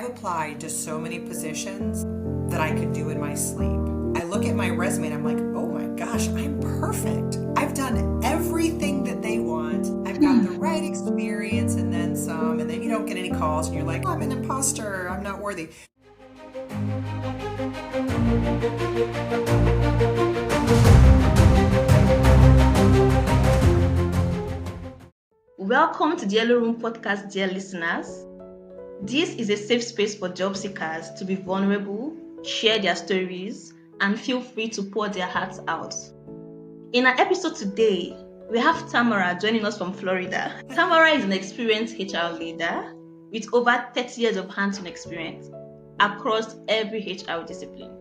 applied to so many positions that I could do in my sleep. I look at my resume and I'm like, oh my gosh, I'm perfect. I've done everything that they want. I've got the right experience and then some, and then you don't get any calls and you're like, oh, I'm an imposter, I'm not worthy. Welcome to the Yellow Room podcast, dear listeners. This is a safe space for job seekers to be vulnerable, share their stories, and feel free to pour their hearts out. In our episode today, we have Tamara joining us from Florida. Tamara is an experienced HR leader with over 30 years of hands-on experience across every HR discipline.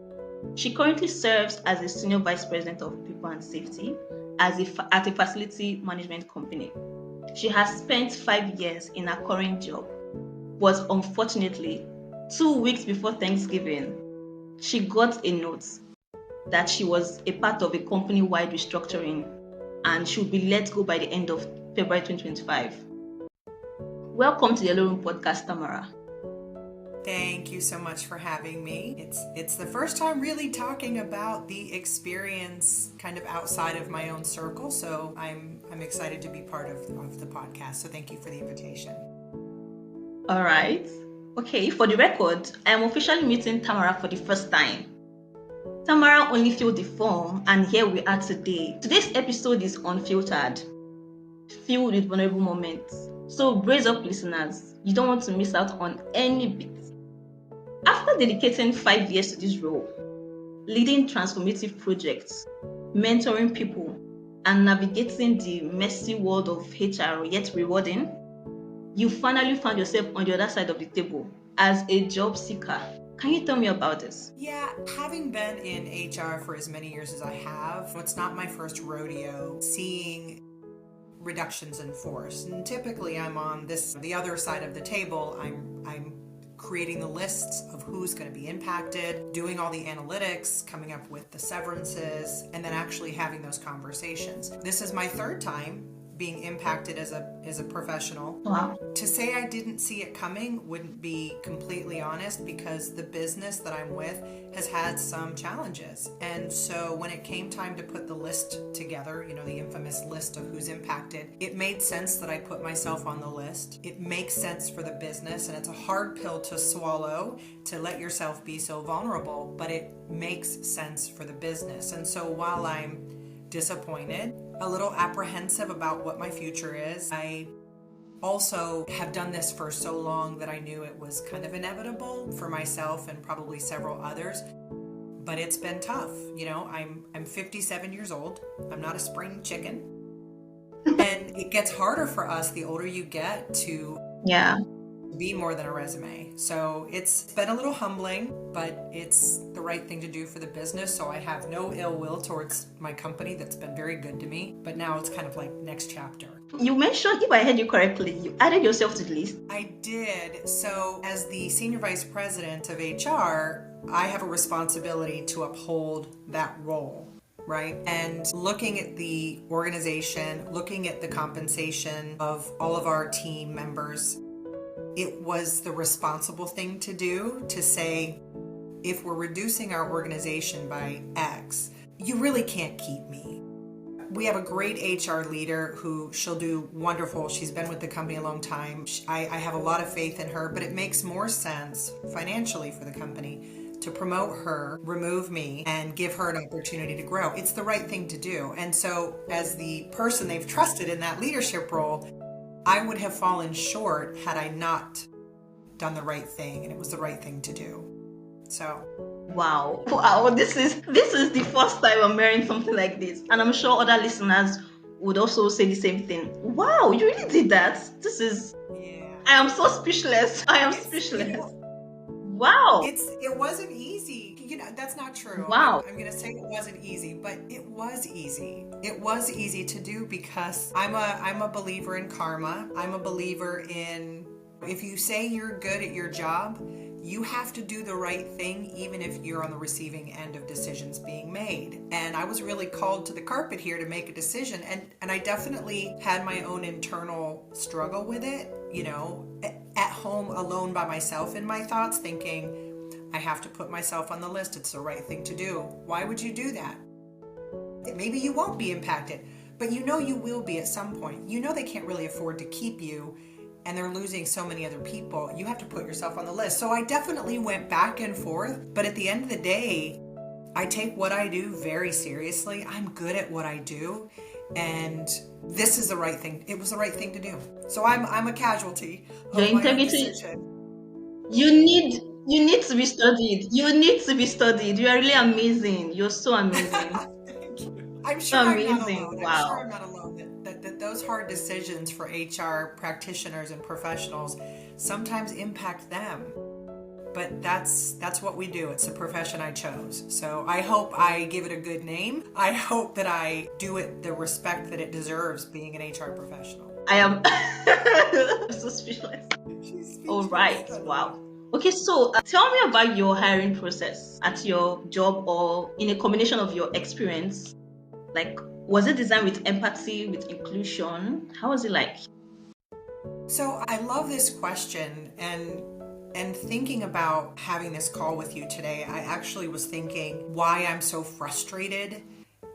She currently serves as a Senior Vice President of People and Safety at a facility management company. She has spent 5 years in her current job, but unfortunately, 2 weeks before Thanksgiving, she got a note that she was a part of a company-wide restructuring and she would be let go by the end of February 2025. Welcome to the Yellow Room podcast, Tamara. Thank you so much for having me. It's the first time really talking about the experience kind of outside of my own circle, so I'm excited to be part of the podcast. So thank you for the invitation. All right. Okay, for the record, I am officially meeting Tamara for the first time. Tamara only filled the form, and here we are today. Today's episode is Unfiltered, filled with vulnerable moments. So brace up, listeners. You don't want to miss out on any bit. After dedicating 5 years to this role, leading transformative projects, mentoring people, and navigating the messy world of HR yet rewarding, you finally found yourself on the other side of the table as a job seeker. Can you tell me about this? Yeah, having been in HR for as many years as I have, it's not my first rodeo seeing reductions in force. And typically I'm on the other side of the table. I'm creating the lists of who's going to be impacted, doing all the analytics, coming up with the severances, and then actually having those conversations. This is my third time being impacted as a professional. Wow. To say I didn't see it coming wouldn't be completely honest, because the business that I'm with has had some challenges. And so when it came time to put the list together, the infamous list of who's impacted, it made sense that I put myself on the list. It makes sense for the business, and it's a hard pill to swallow to let yourself be so vulnerable, but it makes sense for the business. And so while I'm disappointed, a little apprehensive about what my future is, I also have done this for so long that I knew it was kind of inevitable for myself and probably several others. But it's been tough. I'm 57 years old. I'm not a spring chicken. And it gets harder for us the older you get to be more than a resume. So it's been a little humbling, but it's the right thing to do for the business. So I have no ill will towards my company that's been very good to me. But now it's kind of like next chapter. You mentioned, if I heard you correctly, you added yourself to the list. I did. So as the Senior Vice President of HR, I have a responsibility to uphold that role, right? And looking at the organization, looking at the compensation of all of our team members, it was the responsible thing to do to say, if we're reducing our organization by X, you really can't keep me. We have a great HR leader who she'll do wonderful. She's been with the company a long time. I have a lot of faith in her, but it makes more sense financially for the company to promote her, remove me, and give her an opportunity to grow. It's the right thing to do. And so as the person they've trusted in that leadership role, I would have fallen short had I not done the right thing, and it was the right thing to do. So. Wow, this is the first time I'm hearing something like this. And I'm sure other listeners would also say the same thing. Wow, you really did that. I am so speechless. Speechless. Wow. It wasn't easy. That's not true. Wow. I'm going to say it wasn't easy, but it was easy. It was easy to do because I'm a believer in karma. I'm a believer in, if you say you're good at your job, you have to do the right thing, even if you're on the receiving end of decisions being made. And I was really called to the carpet here to make a decision. And I definitely had my own internal struggle with it, at home alone by myself in my thoughts thinking, I have to put myself on the list. It's the right thing to do. Why would you do that? Maybe you won't be impacted, but you know you will be at some point. You know they can't really afford to keep you and they're losing so many other people. You have to put yourself on the list. So I definitely went back and forth, but at the end of the day, I take what I do very seriously. I'm good at what I do, and this is the right thing. It was the right thing to do. So I'm a casualty of Your my own integrity, decision. you need to be studied. You need to be studied. You are really amazing. You're so amazing. Thank you. I'm So sure I'm not amazing. alone. I'm sure I'm Wow. not alone. That those hard decisions for HR practitioners and professionals sometimes impact them. But that's what we do. It's the profession I chose. So I hope I give it a good name. I hope that I do it the respect that it deserves being an HR professional. I am I'm so speechless. She's speechless. All right. I love Wow. it. Okay, so tell me about your hiring process at your job or in a combination of your experience. Like, was it designed with empathy, with inclusion? How was it like? So I love this question, and thinking about having this call with you today, I actually was thinking why I'm so frustrated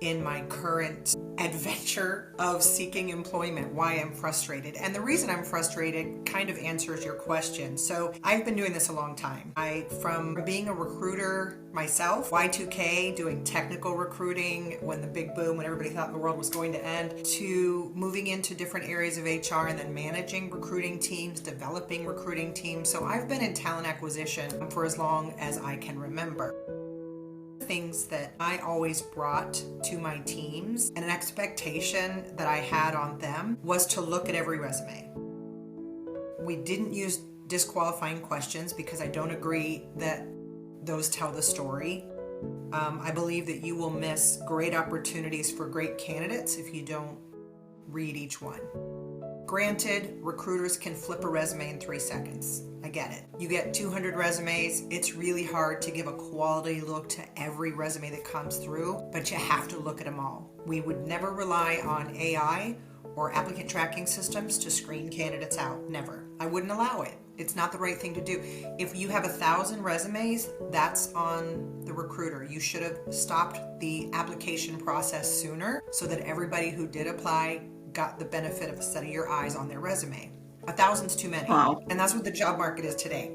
in my current adventure of seeking employment, why I'm frustrated. And the reason I'm frustrated kind of answers your question. So I've been doing this a long time. From being a recruiter myself, Y2K, doing technical recruiting when the big boom, when everybody thought the world was going to end, to moving into different areas of HR and then managing recruiting teams, developing recruiting teams. So I've been in talent acquisition for as long as I can remember. Things that I always brought to my teams and an expectation that I had on them was to look at every resume. We didn't use disqualifying questions because I don't agree that those tell the story. I believe that you will miss great opportunities for great candidates if you don't read each one. Granted, recruiters can flip a resume in 3 seconds. I get it. You get 200 resumes. It's really hard to give a quality look to every resume that comes through, but you have to look at them all. We would never rely on AI or applicant tracking systems to screen candidates out. Never. I wouldn't allow it. It's not the right thing to do. If you have 1,000 resumes, that's on the recruiter. You should have stopped the application process sooner so that everybody who did apply got the benefit of a set of your eyes on their resume. 1,000's too many. Wow. And that's what the job market is today.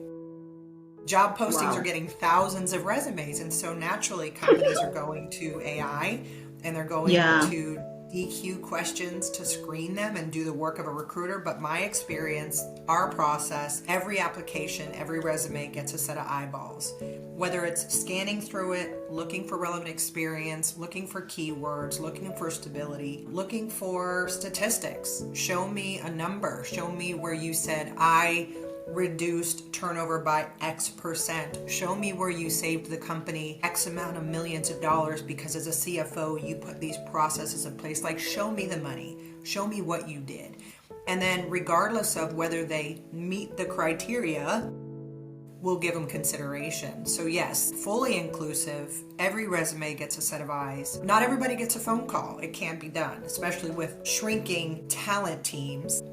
Job postings Wow. are getting thousands of resumes, and so naturally companies are going to AI and they're going Yeah. to DQ questions to screen them and do the work of a recruiter. But my experience, our process, every application, every resume gets a set of eyeballs. Whether it's scanning through it, looking for relevant experience, looking for keywords, looking for stability, looking for statistics. Show me a number. Show me where you said, I reduced turnover by X percent. Show me where you saved the company X amount of millions of dollars because as a CFO, you put these processes in place. Like, show me the money. Show me what you did. And then regardless of whether they meet the criteria, we'll give them consideration. So yes, fully inclusive. Every resume gets a set of eyes. Not everybody gets a phone call. It can't be done, especially with shrinking talent teams.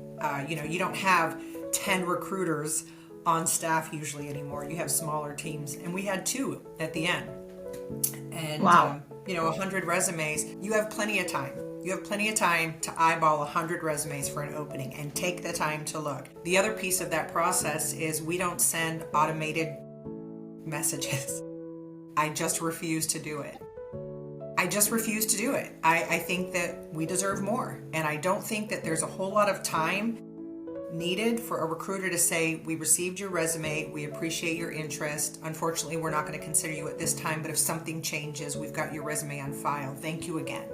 You don't have 10 recruiters on staff usually anymore. You have smaller teams, and we had 2 at the end. And Wow. 100 resumes. You have plenty of time. You have plenty of time to eyeball 100 resumes for an opening and take the time to look. The other piece of that process is we don't send automated messages. I just refuse to do it. I just refuse to do it. I think that we deserve more. And I don't think that there's a whole lot of time needed for a recruiter to say, we received your resume, we appreciate your interest. Unfortunately, we're not going to consider you at this time, but if something changes, we've got your resume on file. Thank you again.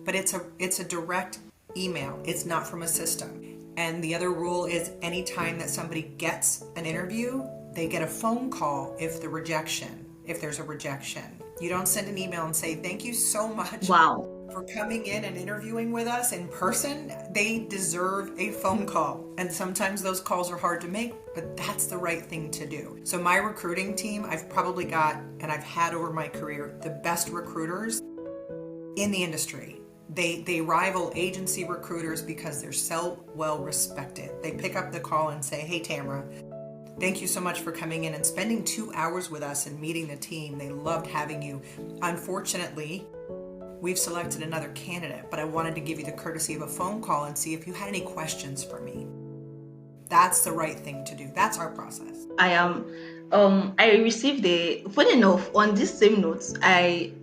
But it's a direct email. It's not from a system. And the other rule is anytime that somebody gets an interview, they get a phone call if there's a rejection. You don't send an email and say, thank you so much Wow. for coming in and interviewing with us in person. They deserve a phone call. And sometimes those calls are hard to make, but that's the right thing to do. So my recruiting team, I've probably got, and I've had over my career, the best recruiters in the industry. They rival agency recruiters because they're so well respected. They pick up the call and say, "Hey Tamara, thank you so much for coming in and spending 2 hours with us and meeting the team. They loved having you. Unfortunately, we've selected another candidate, but I wanted to give you the courtesy of a phone call and see if you had any questions for me." That's the right thing to do. That's our process. I received funny enough, on this same note, I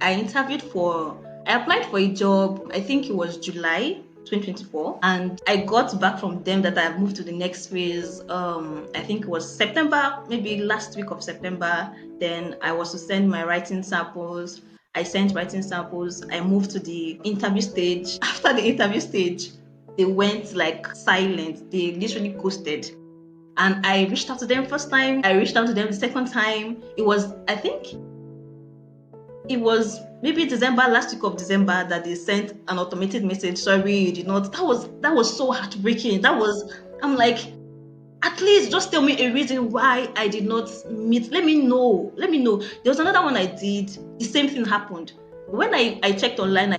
applied for a job, I think it was July 2024, and I got back from them that I've moved to the next phase. I think it was September, maybe last week of September. Then I was to send my writing samples. I sent writing samples. I moved to the interview stage. After the interview stage, they went like silent. They literally ghosted. And I reached out to them first time. I reached out to them the second time. I think it was maybe December, last week of December, that they sent an automated message. Sorry, you did not. That was so heartbreaking. I'm like, at least just tell me a reason why I did not meet. Let me know. Let me know. There was another one I did. The same thing happened. When I checked online,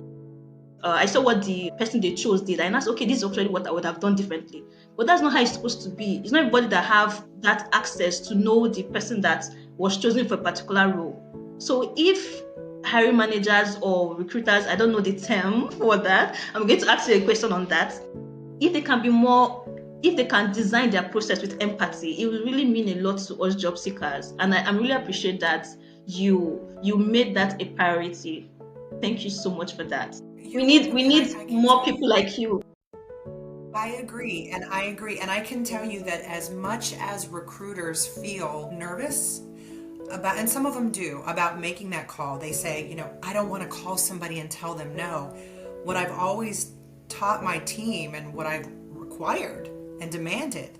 I saw what the person they chose did, and I asked, okay, this is actually what I would have done differently. But that's not how it's supposed to be. It's not everybody that have that access to know the person that was chosen for a particular role. So if hiring managers or recruiters, I don't know the term for that, I'm going to ask you a question on that. If they can design their process with empathy, it will really mean a lot to us job seekers. And I really appreciate that you made that a priority. Thank you so much for that. We need more people like you. I agree. And I can tell you that as much as recruiters feel nervous about, and some of them do, about making that call, they say, I don't want to call somebody and tell them no. What I've always taught my team and what I've required and demanded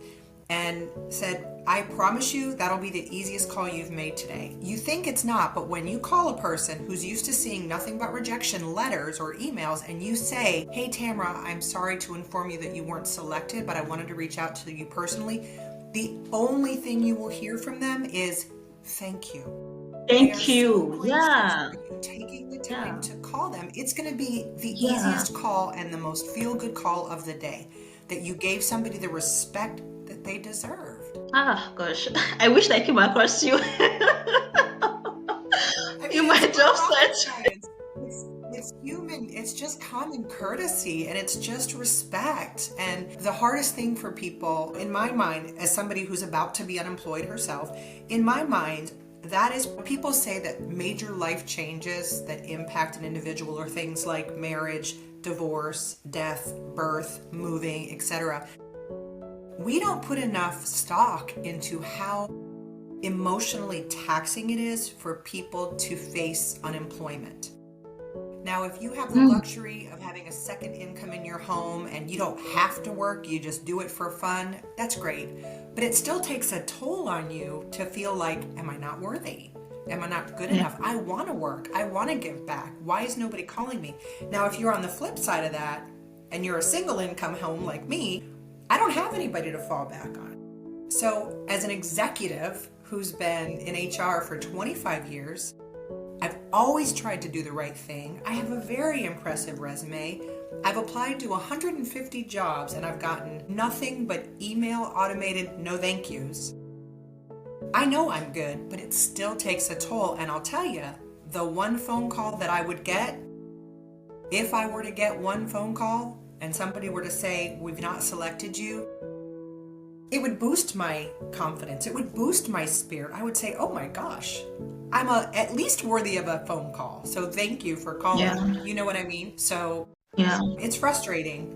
and said, I promise you that'll be the easiest call you've made today. You think it's not, but when you call a person who's used to seeing nothing but rejection letters or emails and you say, "Hey Tamara, I'm sorry to inform you that you weren't selected, but I wanted to reach out to you personally," the only thing you will hear from them is thank you. Thank you. Yeah. For you taking the time to call them. It's going to be the easiest call and the most feel-good call of the day, that you gave somebody the respect that they deserved. Ah, gosh. I wish I came across you in my job search. It's human. It's just common courtesy and it's just respect. And the hardest thing for people, in my mind, as somebody who's about to be unemployed herself, in my mind, that is, people say that major life changes that impact an individual are things like marriage, divorce, death, birth, moving, etc. We don't put enough stock into how emotionally taxing it is for people to face unemployment. Now, if you have the luxury of having a second income in your home and you don't have to work, you just do it for fun, that's great. But it still takes a toll on you to feel like, am I not worthy? Am I not good enough? I want to work. I want to give back. Why is nobody calling me? Now, if you're on the flip side of that and you're a single income home like me, I don't have anybody to fall back on. So as an executive who's been in HR for 25 years, I've always tried to do the right thing. I have a very impressive resume. I've applied to 150 jobs and I've gotten nothing but email automated no thank yous. I know I'm good, but it still takes a toll. And I'll tell you, the one phone call that I would get, if I were to get one phone call and somebody were to say, "We've not selected you," it would boost my confidence. It would boost my spirit. I would say, oh my gosh, I'm at least worthy of a phone call. So thank you for calling. Yeah. You know what I mean? So it's frustrating.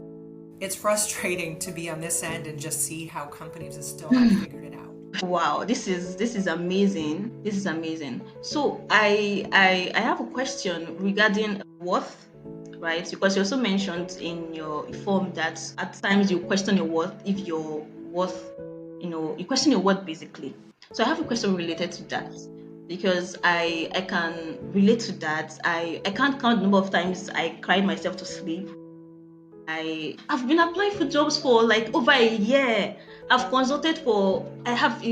It's frustrating to be on this end and just see how companies have still not figured it out. Wow, this is amazing. This is amazing. So I have a question regarding worth, right? Because you also mentioned in your form that at times you question your worth, if your worth, you question your worth basically. So I have a question related to that, because I can relate to that. I can't count the number of times I cried myself to sleep. I've been applying for jobs for like over a year. I've consulted I have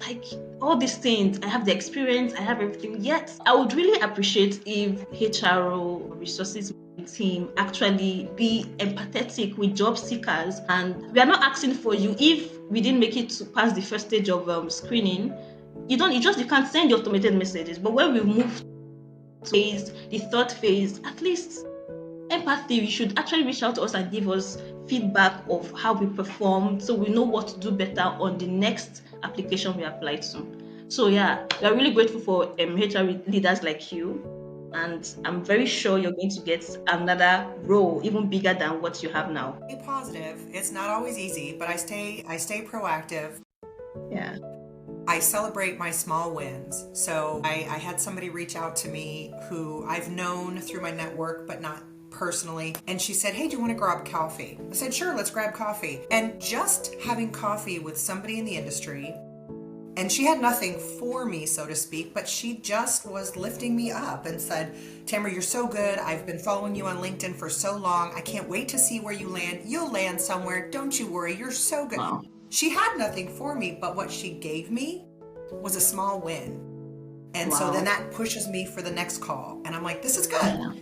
like all these things. I have the experience, I have everything. Yet I would really appreciate if HR resources team actually be empathetic with job seekers. And we are not asking for you, if we didn't make it to pass the first stage of screening, you can't send your automated messages. But when we move to the third phase, at least empathy, you should actually reach out to us and give us feedback of how we performed, so we know what to do better on the next application we apply to. So yeah, we are really grateful for HR leaders like you, and I'm very sure you're going to get another role even bigger than what you have now. Be positive. It's not always easy, but I stay proactive. Yeah. I celebrate my small wins. So I had somebody reach out to me who I've known through my network, but not personally. And she said, hey, do you want to grab coffee? I said, sure, let's grab coffee. And just having coffee with somebody in the industry, and she had nothing for me, so to speak, but she just was lifting me up and said, Tamara, you're so good. I've been following you on LinkedIn for so long. I can't wait to see where you land. You'll land somewhere. Don't you worry. You're so good. Wow. She had nothing for me, but what she gave me was a small win. And so then that pushes me for the next call. And I'm like, this is good. Yeah.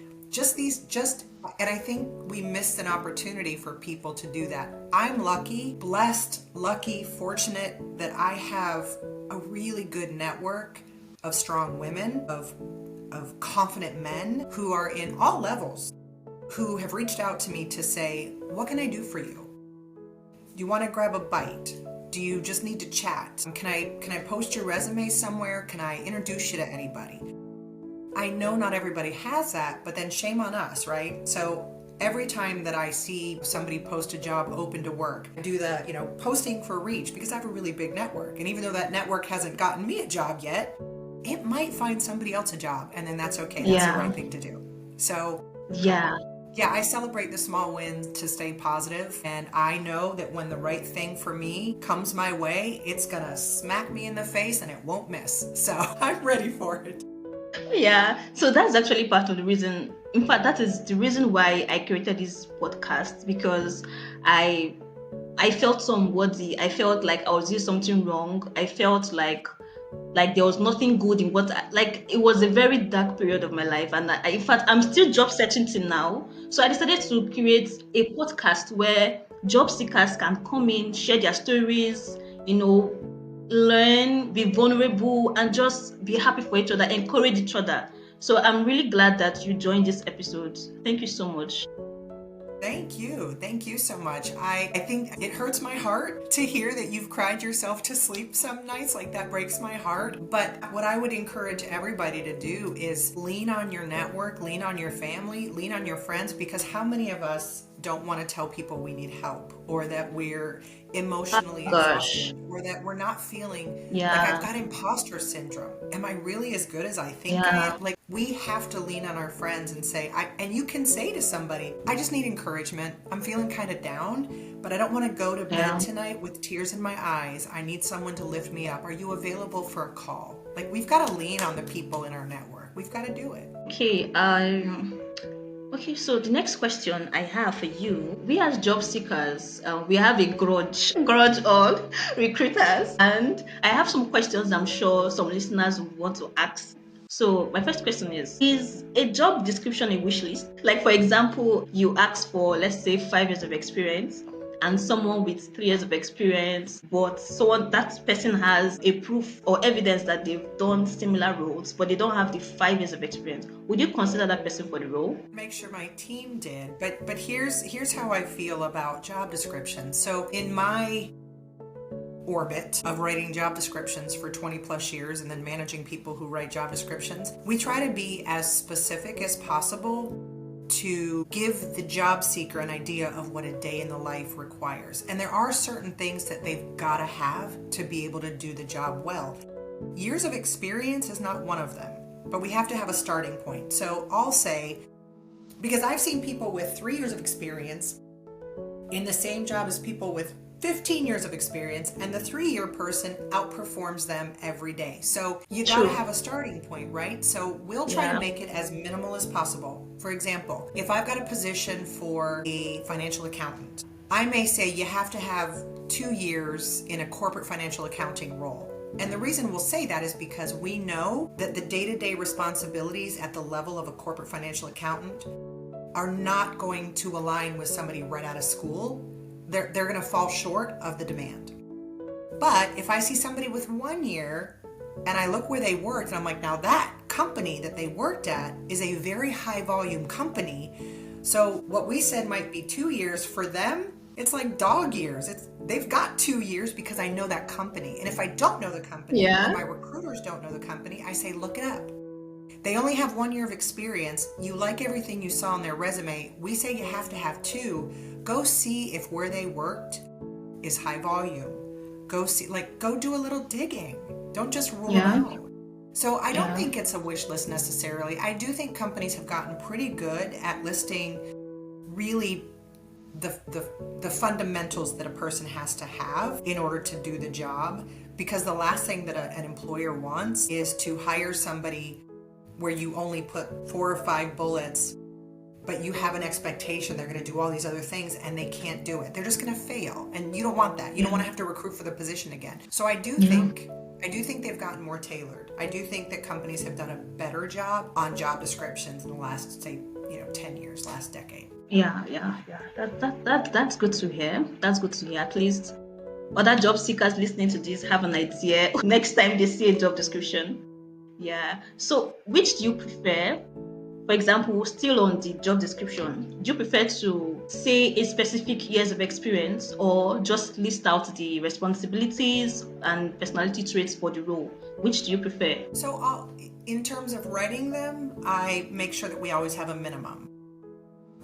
And I think we missed an opportunity for people to do that. I'm lucky, blessed, fortunate that I have a really good network of strong women, of confident men who are in all levels, who have reached out to me to say, what can I do for you? Do you want to grab a bite? Do you just need to chat? Can I post your resume somewhere? Can I introduce you to anybody? I know not everybody has that, but then shame on us, right? So every time that I see somebody post a job open to work, I do the, posting for reach, because I have a really big network. And even though that network hasn't gotten me a job yet, it might find somebody else a job, and then that's okay. That's the right thing to do. So yeah, I celebrate the small wins to stay positive, and I know that when the right thing for me comes my way, it's gonna smack me in the face and it won't miss. So I'm ready for it. Yeah, so that's actually part of the reason. In fact, that is the reason why I created this podcast, because I felt so unworthy. I felt like I was doing something wrong. I felt like there was nothing good in it was a very dark period of my life, and in fact, I'm still job searching till now. So I decided to create a podcast where job seekers can come in, share their stories, learn, be vulnerable, and just be happy for each other, encourage each other. So I'm really glad that you joined this episode. Thank you so much. Thank you so much. I think it hurts my heart to hear that you've cried yourself to sleep some nights. Like, that breaks my heart. But what I would encourage everybody to do is lean on your network, lean on your family, lean on your friends, because how many of us don't want to tell people we need help, or that we're emotionally exhausted, or that we're not feeling like I've got imposter syndrome. Am I really as good as I think I am? Like, we have to lean on our friends and say, and you can say to somebody, I just need encouragement. I'm feeling kind of down, but I don't want to go to bed tonight with tears in my eyes. I need someone to lift me up. Are you available for a call? Like, we've got to lean on the people in our network. We've got to do it. Okay, so the next question I have for you, we as job seekers, we have a grudge on recruiters, and I have some questions I'm sure some listeners want to ask. So my first question is a job description a wish list? Like, for example, you ask for, let's say, 5 years of experience, and someone with 3 years of experience, but that person has a proof or evidence that they've done similar roles, but they don't have the 5 years of experience. Would you consider that person for the role? Make sure my team did. But here's how I feel about job descriptions. So in my orbit of writing job descriptions for 20 plus years and then managing people who write job descriptions, we try to be as specific as possible to give the job seeker an idea of what a day in the life requires. And there are certain things that they've got to have to be able to do the job well. Years of experience is not one of them, but we have to have a starting point. So I'll say, because I've seen people with 3 years of experience in the same job as people with 15 years of experience, and the 3-year person outperforms them every day. So you got to have a starting point, right? So we'll try to make it as minimal as possible. For example, if I've got a position for a financial accountant, I may say you have to have 2 years in a corporate financial accounting role. And the reason we'll say that is because we know that the day-to-day responsibilities at the level of a corporate financial accountant are not going to align with somebody right out of school. They're going to fall short of the demand. But if I see somebody with 1 year and I look where they worked and I'm like, now that company that they worked at is a very high volume company. So what we said might be 2 years, for them, it's like dog years. They've got 2 years because I know that company. And if I don't know the company, or my recruiters don't know the company, I say, look it up. They only have 1 year of experience. You like everything you saw on their resume. We say you have to have 2. Go see if where they worked is high volume. Go see, go do a little digging. Don't just rule them out. So I don't think it's a wish list necessarily. I do think companies have gotten pretty good at listing really the fundamentals that a person has to have in order to do the job, because the last thing that an employer wants is to hire somebody where you only put 4 or 5 bullets, but you have an expectation they're going to do all these other things and they can't do it. They're just going to fail, and you don't want that. You don't want to have to recruit for the position again. So I do think they've gotten more tailored. I do think that companies have done a better job on job descriptions in the last, say, 10 years, last decade. Yeah. That's good to hear. That's good to hear. At least other job seekers listening to this have an idea next time they see a job description. Yeah. So which do you prefer? For example, still on the job description, do you prefer to say a specific years of experience or just list out the responsibilities and personality traits for the role? Which do you prefer? So in terms of writing them, I make sure that we always have a minimum.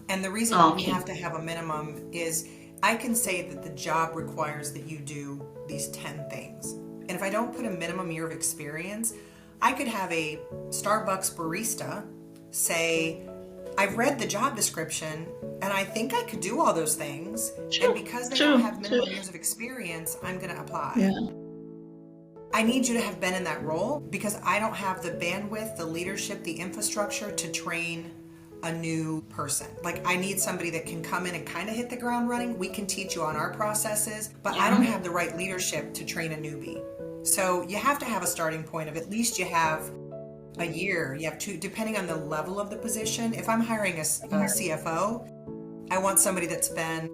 And the reason we have to have a minimum is I can say that the job requires that you do these 10 things. And if I don't put a minimum year of experience, I could have a Starbucks barista say, I've read the job description and I think I could do all those things. And because they don't have minimum years of experience, I'm going to apply. Yeah. I need you to have been in that role because I don't have the bandwidth, the leadership, the infrastructure to train a new person. Like, I need somebody that can come in and kind of hit the ground running. We can teach you on our processes, but I don't have the right leadership to train a newbie. So you have to have a starting point of at least you have a year. You have 2, depending on the level of the position. If I'm hiring a CFO, I want somebody that's been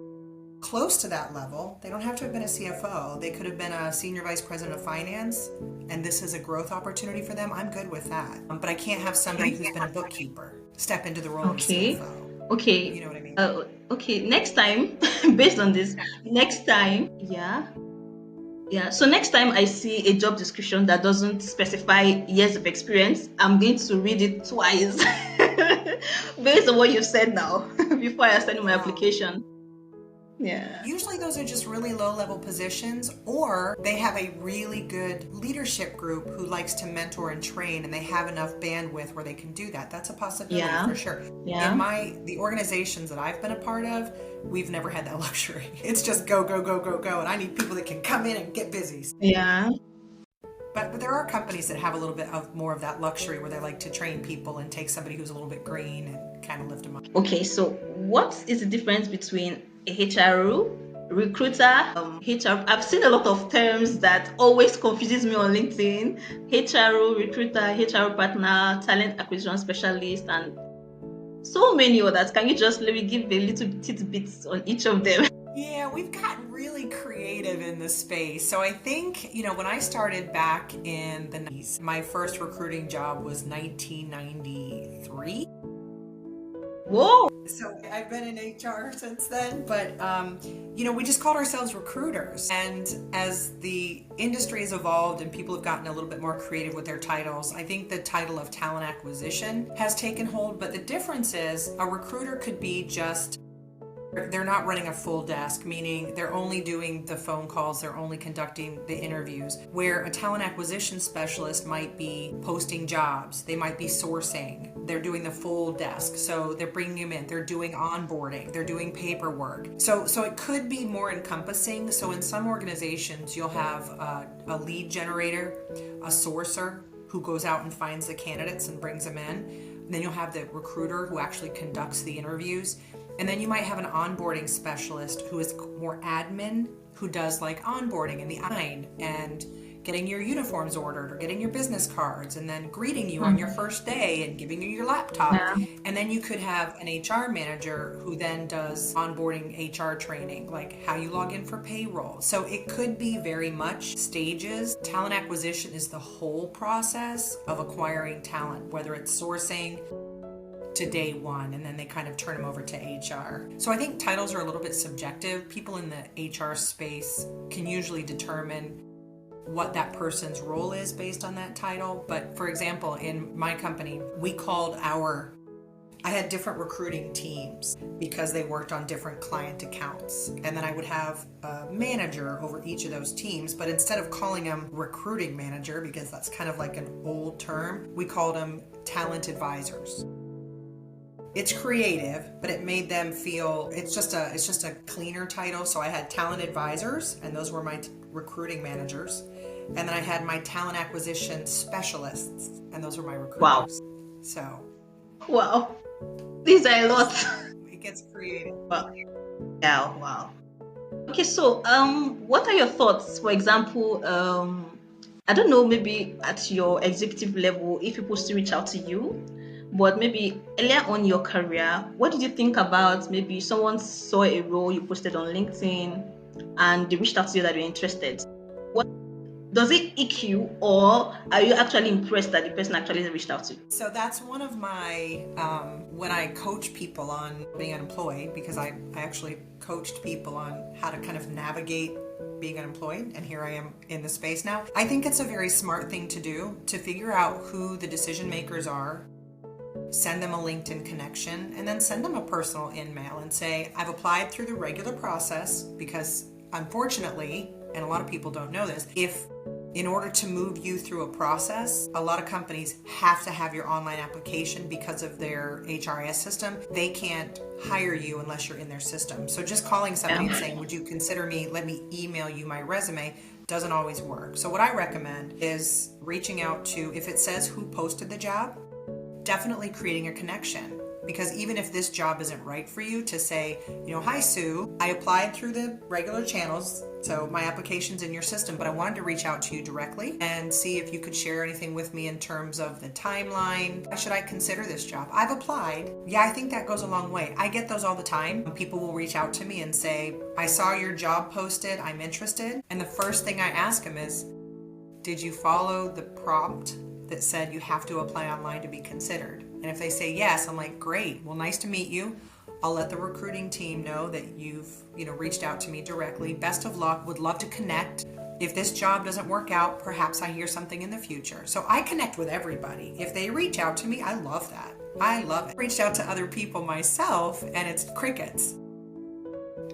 close to that level. They don't have to have been a CFO. They could have been a senior vice president of finance, and this is a growth opportunity for them. I'm good with that. But I can't have somebody who's been a bookkeeper step into the role of a CFO. Okay. You know what I mean? Okay. Next time, based on this, next time, so next time I see a job description that doesn't specify years of experience, I'm going to read it twice based on what you've said now before I send my application. Yeah. Usually those are just really low-level positions, or they have a really good leadership group who likes to mentor and train, and they have enough bandwidth where they can do that. That's a possibility for sure. Yeah. In the organizations that I've been a part of, we've never had that luxury. It's just go, and I need people that can come in and get busy. Yeah. But there are companies that have a little bit of more of that luxury where they like to train people and take somebody who's a little bit green and kind of lift them up. Okay, so what is the difference between a HRO, recruiter, HR? I've seen a lot of terms that always confuses me on LinkedIn. HRO, recruiter, HR partner, talent acquisition specialist, and so many others. Can you just let me give a little tidbits on each of them? Yeah, we've gotten really creative in this space. So I think, when I started back in the 90s, my first recruiting job was 1993. Whoa! So I've been in HR since then, but, we just called ourselves recruiters. And as the industry has evolved and people have gotten a little bit more creative with their titles, I think the title of talent acquisition has taken hold. But the difference is a recruiter could be they're not running a full desk, meaning they're only doing the phone calls, they're only conducting the interviews, where a talent acquisition specialist might be posting jobs, they might be sourcing, they're doing the full desk. So they're bringing them in, they're doing onboarding, they're doing paperwork. So it could be more encompassing. So in some organizations, you'll have a lead generator, a sourcer who goes out and finds the candidates and brings them in. And then you'll have the recruiter who actually conducts the interviews. And then you might have an onboarding specialist who is more admin, who does like onboarding and the and getting your uniforms ordered or getting your business cards and then greeting you on your first day and giving you your laptop. Yeah. And then you could have an HR manager who then does onboarding HR training, like how you log in for payroll. So it could be very much stages. Talent acquisition is the whole process of acquiring talent, whether it's sourcing to day one, and then they kind of turn them over to HR. So I think titles are a little bit subjective. People in the HR space can usually determine what that person's role is based on that title. But for example, in my company, I had different recruiting teams because they worked on different client accounts. And then I would have a manager over each of those teams. But instead of calling them recruiting manager, because that's kind of like an old term, we called them talent advisors. It's creative, but it made them feel it's just a cleaner title. So I had talent advisors, and those were my recruiting managers. And then I had my talent acquisition specialists, and those were my recruiters. Wow. So Wow. These are a lot. it gets creative. Wow. Yeah, wow. Okay, so what are your thoughts? For example, I don't know, maybe at your executive level, if people still reach out to you, but maybe earlier on in your career, what did you think about maybe someone saw a role you posted on LinkedIn and they reached out to you that you're interested? What does it ick you, or are you actually impressed that the person actually reached out to you? So that's one of my, when I coach people on being unemployed, because I actually coached people on how to kind of navigate being unemployed, and here I am in the space now. I think it's a very smart thing to do, to figure out who the decision makers are, send them a LinkedIn connection, and then send them a personal email and say, I've applied through the regular process, because unfortunately, and a lot of people don't know this, in order to move you through a process, a lot of companies have to have your online application because of their HRIS system. They can't hire you unless you're in their system. So just calling somebody and saying, would you consider me, let me email you my resume, doesn't always work. So what I recommend is reaching out to, if it says who posted the job, definitely creating a connection. Because even if this job isn't right for you, to say, hi Sue, I applied through the regular channels, so my application's in your system, but I wanted to reach out to you directly and see if you could share anything with me in terms of the timeline. Why should I consider this job? I've applied. Yeah, I think that goes a long way. I get those all the time. People will reach out to me and say, I saw your job posted, I'm interested. And the first thing I ask them is, did you follow the prompt that said you have to apply online to be considered? And if they say yes, I'm like, great, well, nice to meet you. I'll let the recruiting team know that you've reached out to me directly. Best of luck, would love to connect. If this job doesn't work out, perhaps I hear something in the future. So I connect with everybody. If they reach out to me, I love that. I love it. I reached out to other people myself, and it's crickets.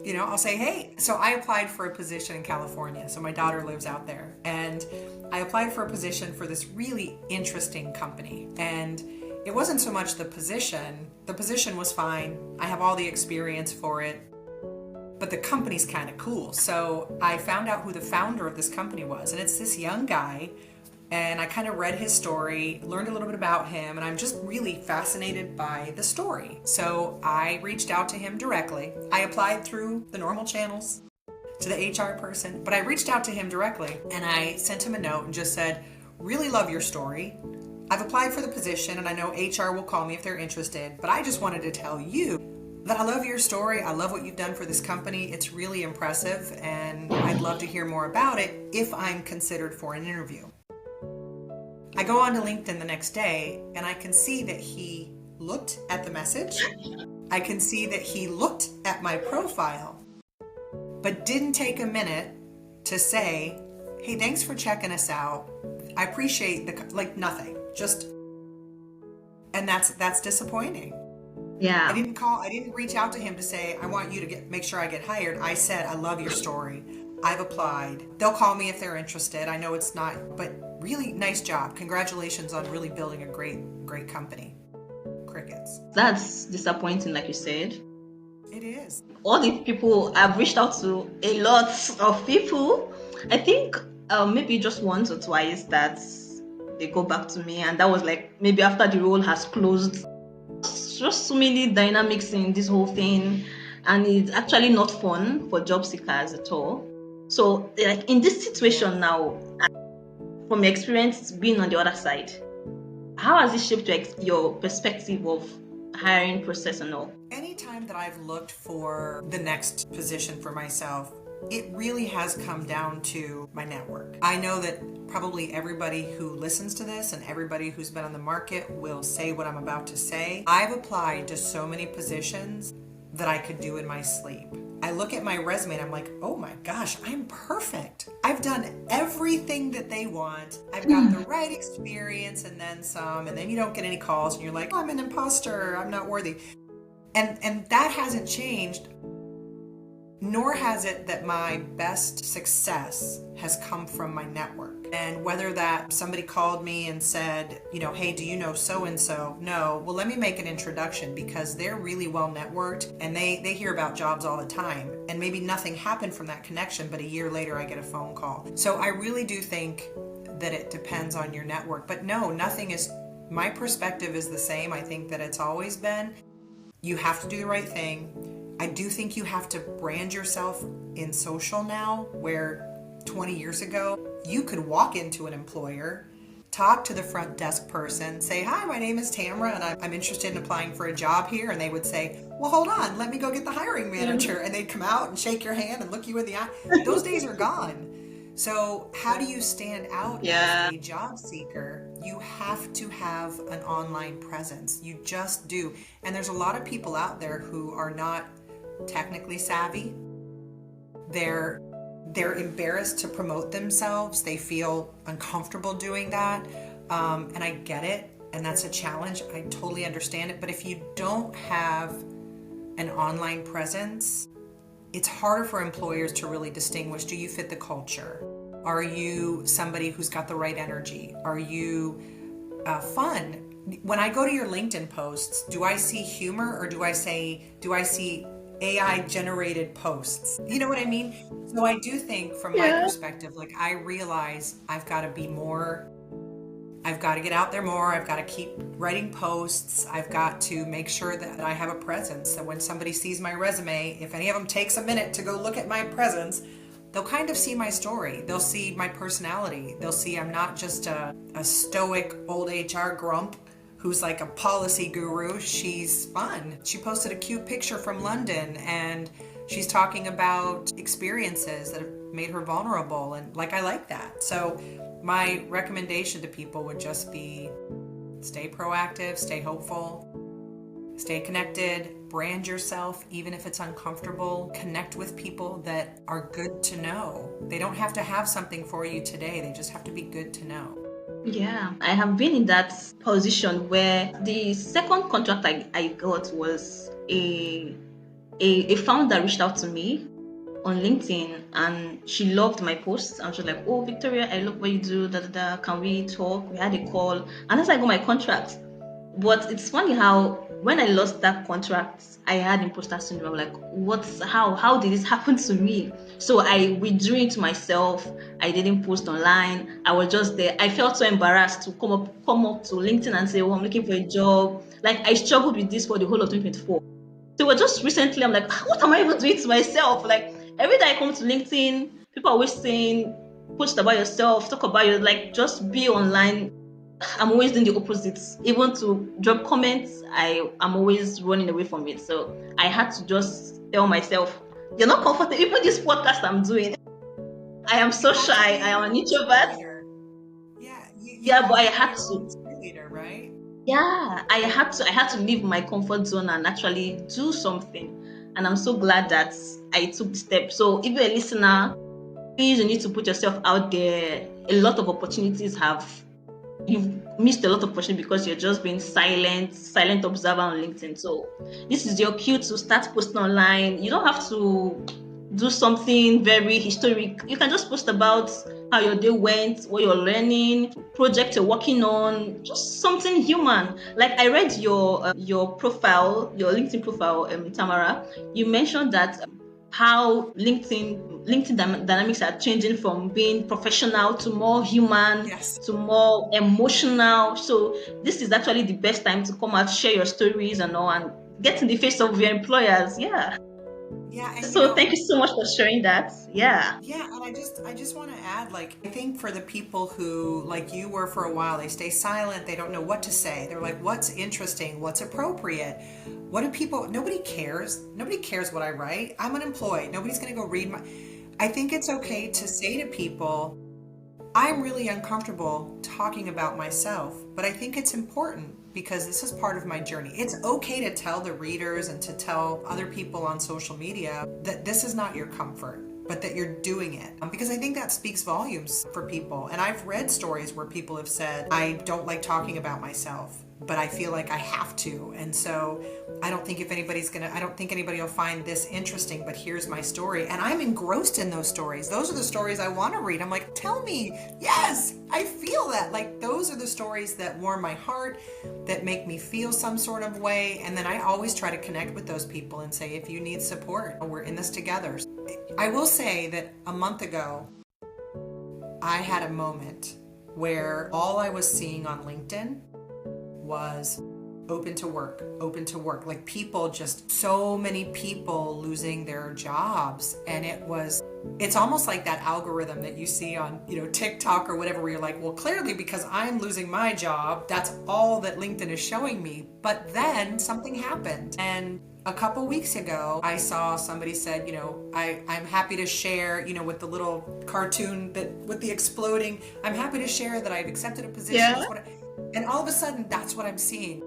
I'll say, hey, so I applied for a position in California. So my daughter lives out there, and I applied for a position for this really interesting company. And it wasn't so much the position. The position was fine. I have all the experience for it, but the company's kind of cool. So I found out who the founder of this company was, and it's this young guy. And I kind of read his story, learned a little bit about him, and I'm just really fascinated by the story. So I reached out to him directly. I applied through the normal channels to the HR person, but I reached out to him directly, and I sent him a note and just said, really love your story. I've applied for the position, and I know HR will call me if they're interested, but I just wanted to tell you that I love your story. I love what you've done for this company. It's really impressive, and I'd love to hear more about it if I'm considered for an interview. I go on to LinkedIn the next day, and I can see that he looked at the message. I can see that he looked at my profile, but didn't take a minute to say, hey, thanks for checking us out. I appreciate nothing. And that's disappointing. Yeah. I didn't reach out to him to say, I want you to make sure I get hired. I said, I love your story. I've applied. They'll call me if they're interested. I know it's not, but really nice job. Congratulations on really building a great company. Crickets. That's disappointing, like you said. It is. All the people, I've reached out to a lot of people. I think maybe just once or twice that they go back to me, and that was like maybe after the role has closed. Just so many dynamics in this whole thing, and it's actually not fun for job seekers at all. So like in this situation now, from your experience being on the other side, how has it shaped your perspective of hiring process and all? Anytime that I've looked for the next position for myself, it really has come down to my network. I know that probably everybody who listens to this and everybody who's been on the market will say what I'm about to say. I've applied to so many positions that I could do in my sleep. I look at my resume and I'm like, oh my gosh, I'm perfect. I've done everything that they want. I've got the right experience and then some, and then you don't get any calls and you're like, oh, I'm an imposter, I'm not worthy. And that hasn't changed, nor has it that my best success has come from my network. And whether that somebody called me and said, hey, do you know so-and-so? No. Well, let me make an introduction, because they're really well networked and they hear about jobs all the time. And maybe nothing happened from that connection, but a year later I get a phone call. So I really do think that it depends on your network. But no, my perspective is the same. I think that it's always been, you have to do the right thing. I do think you have to brand yourself in social now, where 20 years ago, you could walk into an employer, talk to the front desk person, say, hi, my name is Tamara, and I'm interested in applying for a job here. And they would say, well, hold on, let me go get the hiring manager. And they'd come out and shake your hand and look you in the eye. Those days are gone. So how do you stand out as a job seeker? You have to have an online presence. You just do. And there's a lot of people out there who are not technically savvy. They're embarrassed to promote themselves. They feel uncomfortable doing that. And I get it. And that's a challenge. I totally understand it. But if you don't have an online presence, it's harder for employers to really distinguish. Do you fit the culture? Are you somebody who's got the right energy? Are you fun? When I go to your LinkedIn posts, do I see humor, or do I see AI generated posts? You know what I mean? So I do think, from my perspective, like, I realize I've got to be more, I've got to get out there more. I've got to keep writing posts. I've got to make sure that I have a presence. So when somebody sees my resume, if any of them takes a minute to go look at my presence, they'll kind of see my story. They'll see my personality. They'll see I'm not just a stoic old HR grump who's like a policy guru. She's fun. She posted a cute picture from London, and she's talking about experiences that have made her vulnerable. And like, I like that. So my recommendation to people would just be, stay proactive, stay hopeful, stay connected, brand yourself, even if it's uncomfortable. Connect with people that are good to know. They don't have to have something for you today. They just have to be good to know. Yeah, I have been in that position where the second contract I got was a founder reached out to me on LinkedIn, and she loved my posts, and she was like, oh, Victoria, I love what you do, can we talk? We had a call, and that's how I got my contract. But it's funny how when I lost that contract, I had imposter syndrome. Like, how did this happen to me? So I withdrew into myself. I didn't post online. I was just there. I felt so embarrassed to come up to LinkedIn and say, oh, I'm looking for a job. Like, I struggled with this for the whole of 2024. So just recently, I'm like, what am I even doing to myself? Like, every time I come to LinkedIn, people are always saying, post about yourself, talk about your, like, just be online. I'm always doing the opposite. Even to drop comments, I'm always running away from it. So I had to just tell myself, you're not comfortable. Even this podcast I'm doing, I am so shy. I am an introvert. Yeah, but I had to. Leader, right? Yeah, I had to leave my comfort zone and actually do something. And I'm so glad that I took the step. So if you're a listener, please, you need to put yourself out there. A lot of opportunities you've missed a lot of opportunity because you're just being silent observer on LinkedIn. So this is your cue to start posting online. You don't have to do something very historic. You can just post about how your day went, what you're learning, project you're working on, just something human. Like, I read your profile, your LinkedIn profile, Tamara. You mentioned that how LinkedIn dynamics are changing from being professional to more human, to more emotional. So this is actually the best time to come out, share your stories and all, and get in the face of your employers. Yeah. Yeah, and So thank you so much for sharing that. Yeah. yeah, and I just want to add, like, I think for the people who, like you were for a while, they stay silent, they don't know what to say. They're like, what's interesting, what's appropriate? What do people, nobody cares. Nobody cares what I write. I'm unemployed. Nobody's going to go read my, I think it's okay to say to people, I'm really uncomfortable talking about myself, but I think it's important because this is part of my journey. It's okay to tell the readers and to tell other people on social media that this is not your comfort, but that you're doing it. Because I think that speaks volumes for people. And I've read stories where people have said, I don't like talking about myself, but I feel like I have to. And so I don't think I don't think anybody will find this interesting, but here's my story. And I'm engrossed in those stories. Those are the stories I want to read. I'm like, tell me, yes, I feel that. Like, those are the stories that warm my heart, that make me feel some sort of way. And then I always try to connect with those people and say, if you need support, we're in this together. I will say that a month ago, I had a moment where all I was seeing on LinkedIn was open to work, open to work. Like, people, just so many people losing their jobs. And it's almost like that algorithm that you see on, TikTok or whatever, where you're like, well, clearly because I'm losing my job, that's all that LinkedIn is showing me. But then something happened. And a couple weeks ago, I saw somebody said, I'm happy to share, with the little cartoon with the exploding, I'm happy to share that I've accepted a position. Yeah. And all of a sudden, that's what I'm seeing.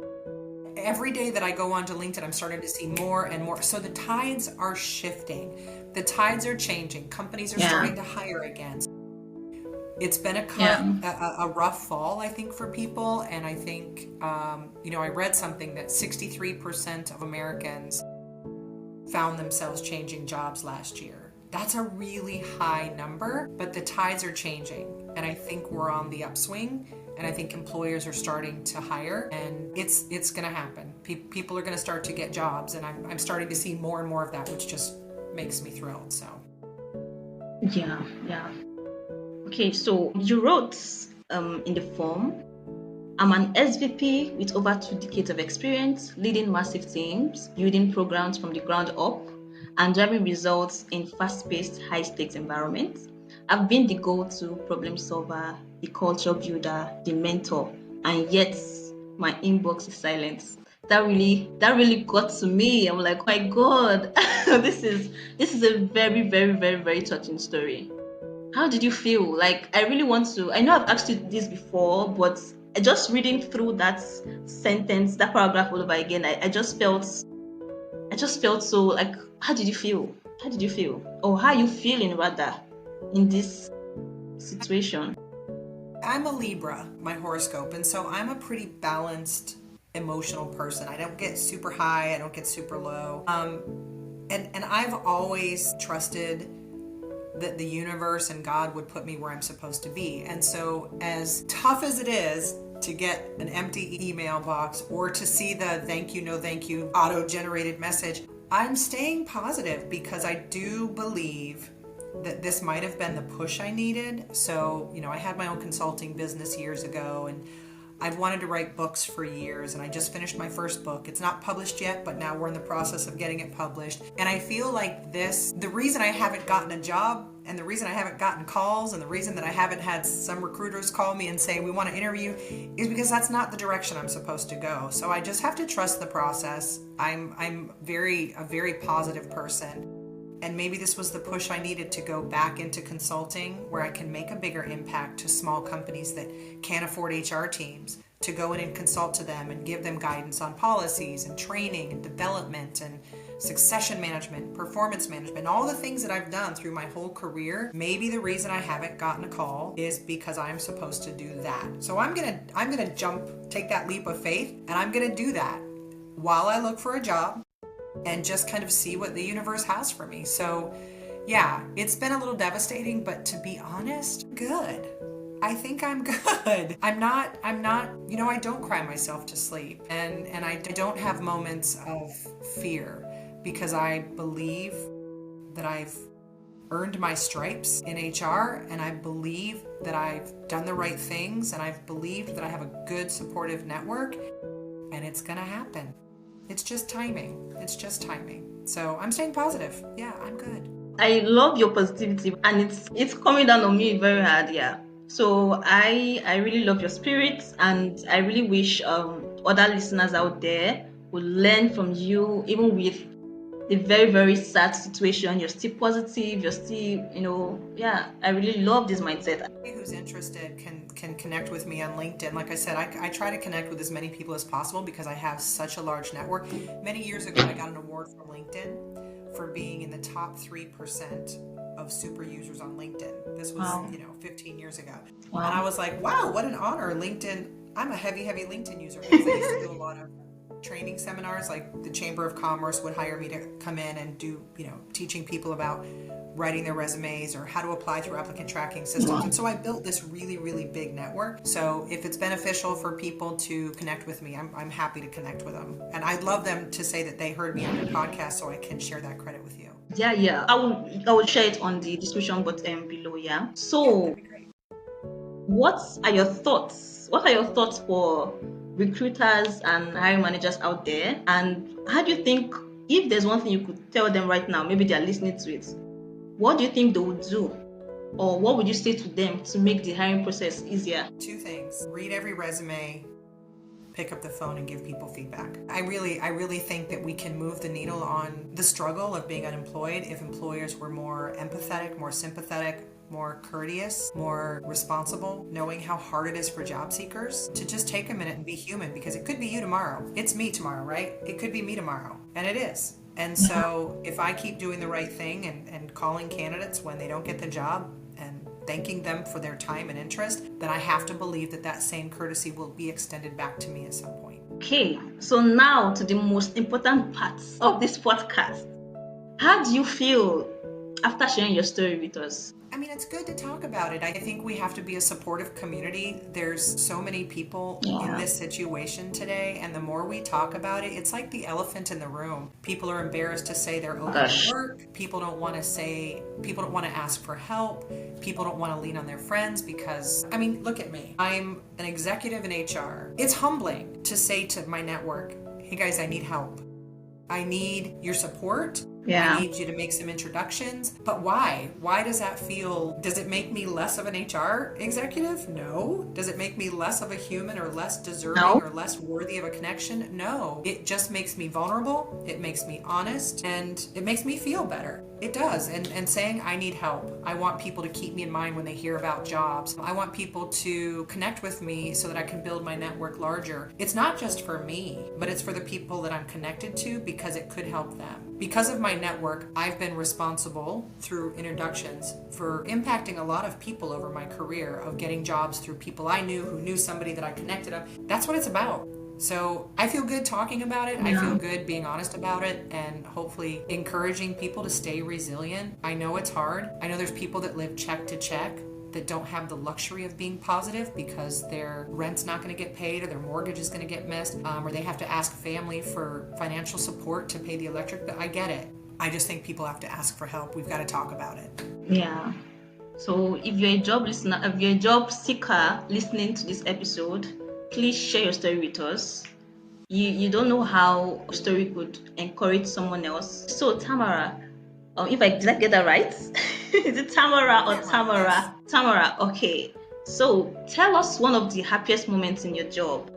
Every day that I go onto LinkedIn, I'm starting to see more and more. So the tides are shifting. The tides are changing. Companies are starting to hire again. It's been a rough fall, I think, for people. And I think, I read something that 63% of Americans found themselves changing jobs last year. That's a really high number, but the tides are changing. And I think we're on the upswing. And I think employers are starting to hire, and it's going to happen. People are going to start to get jobs, and I'm starting to see more and more of that, which just makes me thrilled. So, Yeah. Okay, so you wrote in the form, I'm an SVP with over 2 decades of experience leading massive teams, building programs from the ground up, and driving results in fast-paced, high-stakes environments. I've been the go-to problem solver, the culture builder, the mentor, and yet my inbox is silent. That really got to me. I'm like, oh my God, this is a very, very, very, very touching story. How did you feel? Like, I really want to. I know I've asked you this before, but just reading through that sentence, that paragraph all over again, I just felt so like. How did you feel? How did you feel? Or how are you feeling rather in this situation? I'm a Libra, my horoscope, and so I'm a pretty balanced emotional person. I don't get super high, I don't get super low. And I've always trusted that the universe and God would put me where I'm supposed to be. And so, as tough as it is to get an empty email box or to see the thank you, no thank you auto-generated message, I'm staying positive because I do believe that this might have been the push I needed. So, I had my own consulting business years ago, and I've wanted to write books for years, and I just finished my first book. It's not published yet, but now we're in the process of getting it published. And I feel like the reason I haven't gotten a job, and the reason I haven't gotten calls, and the reason that I haven't had some recruiters call me and say, we want to interview, is because that's not the direction I'm supposed to go. So I just have to trust the process. I'm a very positive person. And maybe this was the push I needed to go back into consulting, where I can make a bigger impact to small companies that can't afford HR teams, to go in and consult to them and give them guidance on policies and training and development and succession management, performance management, all the things that I've done through my whole career. Maybe the reason I haven't gotten a call is because I'm supposed to do that. So I'm gonna take that leap of faith, and I'm gonna do that while I look for a job and just kind of see what the universe has for me. So yeah, it's been a little devastating, but to be honest, good. I think I'm good. I'm not, I don't cry myself to sleep, and I don't have moments of fear, because I believe that I've earned my stripes in HR, and I believe that I've done the right things, and I've believed that I have a good supportive network, and it's gonna happen. It's just timing. It's just timing. So I'm staying positive. Yeah, I'm good. I love your positivity, and it's coming down on me very hard. Yeah. So I really love your spirit, and I really wish other listeners out there would learn from you, even with the very, very sad situation. You're still positive. You're still, yeah. I really love this mindset. Who's interested can connect with me on LinkedIn. Like I said, I try to connect with as many people as possible because I have such a large network. Many years ago, I got an award from LinkedIn for being in the top 3% of super users on LinkedIn. This was, 15 years ago. Wow. And I was like, wow, what an honor. LinkedIn, I'm a heavy LinkedIn user because I used to do a lot of training seminars. Like the Chamber of Commerce would hire me to come in and do, teaching people about writing their resumes or how to apply through applicant tracking systems. Wow. And so I built this really, really big network. So if it's beneficial for people to connect with me, I'm happy to connect with them. And I'd love them to say that they heard me on your podcast so I can share that credit with you. Yeah. I will share it on the description button below, yeah. So That'd be great. what are your thoughts? What are your thoughts for recruiters and hiring managers out there? And how do you think, if there's one thing you could tell them right now, maybe they're listening to it, what do you think they would do? Or what would you say to them to make the hiring process easier? 2 things. Read every resume, pick up the phone and give people feedback. I really think that we can move the needle on the struggle of being unemployed if employers were more empathetic, more sympathetic, more courteous, more responsible, knowing how hard it is for job seekers to just take a minute and be human, because it could be you tomorrow. It's me tomorrow, right? It could be me tomorrow. And it is. And so if I keep doing the right thing and calling candidates when they don't get the job and thanking them for their time and interest, then I have to believe that same courtesy will be extended back to me at some point. Okay, so now to the most important parts of this podcast. How do you feel after sharing your story with us? I mean, it's good to talk about it. I think we have to be a supportive community. There's so many people in this situation today, and the more we talk about it, it's like the elephant in the room. People are embarrassed to say they're open to work. People don't want to ask for help. People don't want to lean on their friends because, I mean, look at me. I'm an executive in HR. It's humbling to say to my network, hey guys, I need help. I need your support. Yeah. I need you to make some introductions. But why? Why does that feel? Does it make me less of an HR executive? No. Does it make me less of a human or less deserving or less worthy of a connection? No. It just makes me vulnerable. It makes me honest, and it makes me feel better. It does. And saying I need help. I want people to keep me in mind when they hear about jobs. I want people to connect with me so that I can build my network larger. It's not just for me, but it's for the people that I'm connected to because it could help them. Because of my network, I've been responsible through introductions for impacting a lot of people over my career, of getting jobs through people I knew who knew somebody that I connected up. That's what it's about. So I feel good talking about it. I feel good being honest about it and hopefully encouraging people to stay resilient. I know it's hard. I know there's people that live check to check that don't have the luxury of being positive because their rent's not going to get paid or their mortgage is going to get missed, or they have to ask family for financial support to pay the electric bill. I get it. I just think people have to ask for help. We've got to talk about it. Yeah. So if you're a job listener, if you're a job seeker listening to this episode, please share your story with us. You don't know how a story could encourage someone else. So Tamara, did I get that right? Is it Tamara or Tamara? Yes. Tamara, okay. So tell us one of the happiest moments in your job.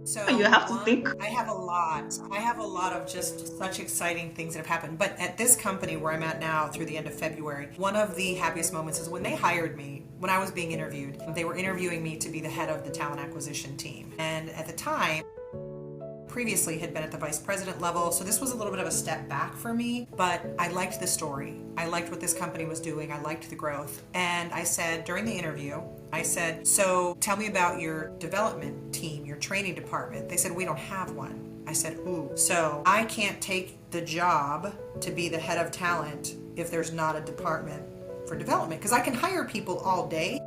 So you have to think. I have a lot of just such exciting things that have happened. But at this company where I'm at now through the end of February, one of the happiest moments is when they hired me, when I was being interviewed. They were interviewing me to be the head of the talent acquisition team. And at the time, previously had been at the vice president level, so this was a little bit of a step back for me, but I liked the story. I liked what this company was doing. I liked the growth. And I said during the interview, so tell me about your development team, your training department. They said, we don't have one. I said, ooh, so I can't take the job to be the head of talent if there's not a department for development, because I can hire people all day,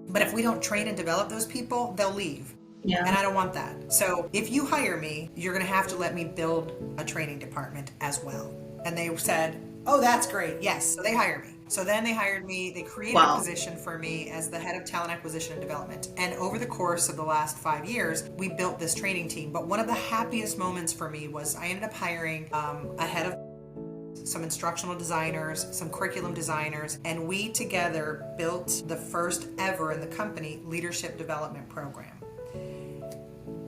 but if we don't train and develop those people, they'll leave. Yeah. And I don't want that. So if you hire me, you're going to have to let me build a training department as well. And they said, oh, that's great. Yes. So they hire me. So then they hired me, they created a Wow. position for me as the head of talent acquisition and development. And over the course of the last 5 years, we built this training team. But one of the happiest moments for me was I ended up hiring a head of some instructional designers, some curriculum designers, and we together built the first ever in the company leadership development program.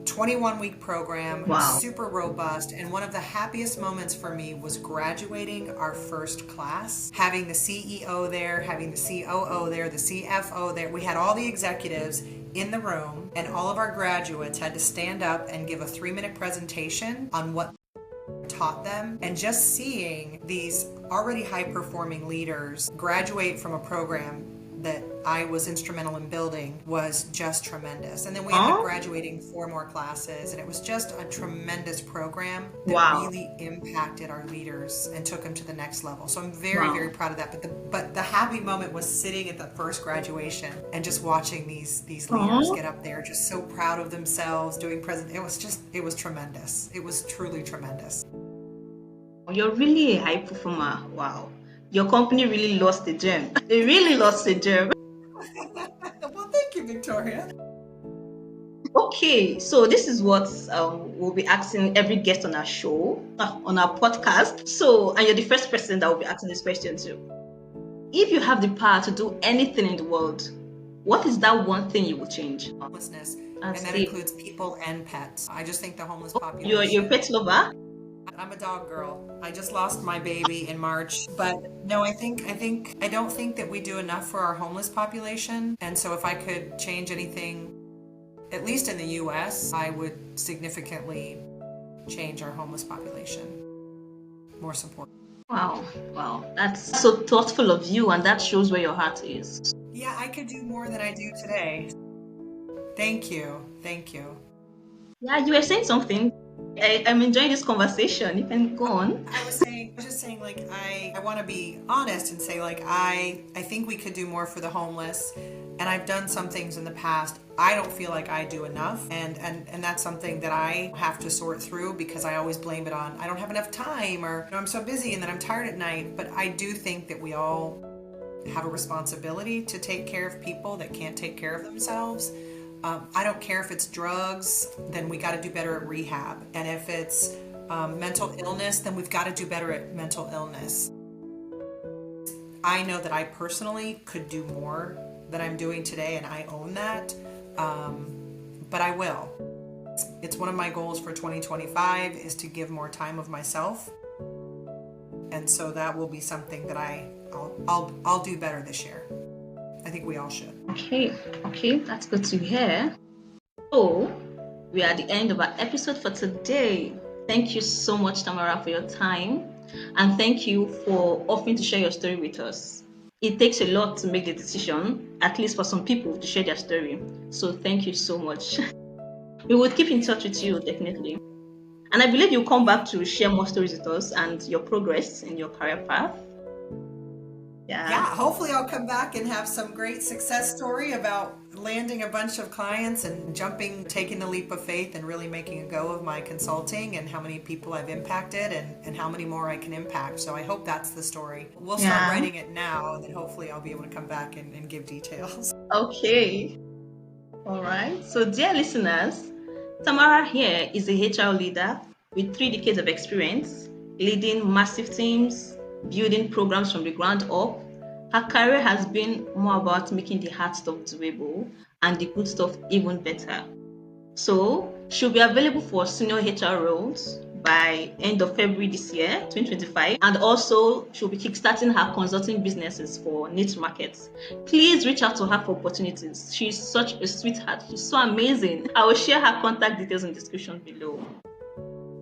21-week program, Wow. super robust, and one of the happiest moments for me was graduating our first class, having the CEO there, having the COO there, the CFO there. We had all the executives in the room, and all of our graduates had to stand up and give a 3-minute presentation on what taught them. And just seeing these already high-performing leaders graduate from a program that I was instrumental in building was just tremendous. And then we ended up graduating 4 more classes, and it was just a tremendous program that really impacted our leaders and took them to the next level. So I'm very, very proud of that. But the happy moment was sitting at the first graduation and just watching these leaders get up there, just so proud of themselves, doing present. It was tremendous. It was truly tremendous. You're really a high performer. Wow. Your company really lost the gem. They really lost the gem. Well, thank you, Victoria. Okay, so this is what we'll be asking every guest on our show, on our podcast. So, and you're the first person that will be asking this question to. If you have the power to do anything in the world, what is that one thing you will change? Homelessness, and that includes people and pets. I just think the homeless population. You're a pet lover? I'm a dog girl. I just lost my baby in March, but no, I don't think that we do enough for our homeless population. And so if I could change anything, at least in the US, I would significantly change our homeless population. More support. Wow. That's so thoughtful of you, and that shows where your heart is. Yeah, I could do more than I do today. Thank you. Yeah, you were saying something. I'm enjoying this conversation. You can go on. I was just saying, like, I want to be honest and say, like, I think we could do more for the homeless, and I've done some things in the past. I don't feel like I do enough, and that's something that I have to sort through, because I always blame it on I don't have enough time, or I'm so busy and then I'm tired at night. But I do think that we all have a responsibility to take care of people that can't take care of themselves. I don't care if it's drugs, then we got to do better at rehab. And if it's mental illness, then we've got to do better at mental illness. I know that I personally could do more than I'm doing today, and I own that. But I will. It's one of my goals for 2025 is to give more time of myself. And so that will be something that I'll do better this year. I think we all should. Okay, that's good to hear. So, we are at the end of our episode for today. Thank you so much, Tamara, for your time. And thank you for offering to share your story with us. It takes a lot to make the decision, at least for some people, to share their story. So thank you so much. We will keep in touch with you, definitely. And I believe you'll come back to share more stories with us and your progress in your career path. Yeah, hopefully I'll come back and have some great success story about landing a bunch of clients and taking the leap of faith and really making a go of my consulting, and how many people I've impacted and how many more I can impact. So I hope that's the story. We'll start writing it now, and then hopefully I'll be able to come back and give details. Okay. All right. So dear listeners, Tamara here is a HR leader with 3 decades of experience leading massive teams, building programs from the ground up. Her career has been more about making the hard stuff doable and the good stuff even better. So she'll be available for senior HR roles by end of February this year, 2025. And also she'll be kickstarting her consulting businesses for niche markets. Please reach out to her for opportunities. She's such a sweetheart. She's so amazing. I will share her contact details in the description below.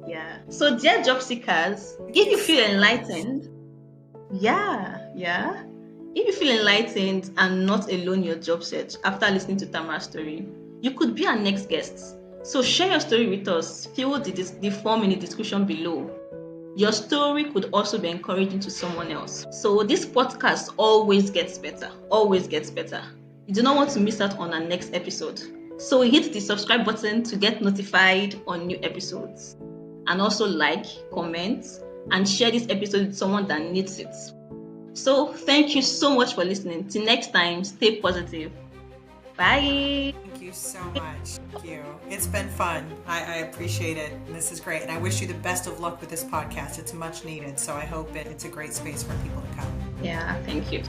Yeah. So dear job seekers, if you feel enlightened, if you feel enlightened and not alone in your job search after listening to Tamara's story, you could be our next guest. So share your story with us. Fill the form in the description below. Your story could also be encouraging to someone else. So this podcast always gets better. You do not want to miss out on our next episode. So hit the subscribe button to get notified on new episodes. And also like, comment, and share this episode with someone that needs it. So thank you so much for listening. Till next time, stay positive. Bye. Thank you so much. Thank you. It's been fun. I appreciate it. And this is great. And I wish you the best of luck with this podcast. It's much needed. So I hope it's a great space for people to come. Yeah, thank you.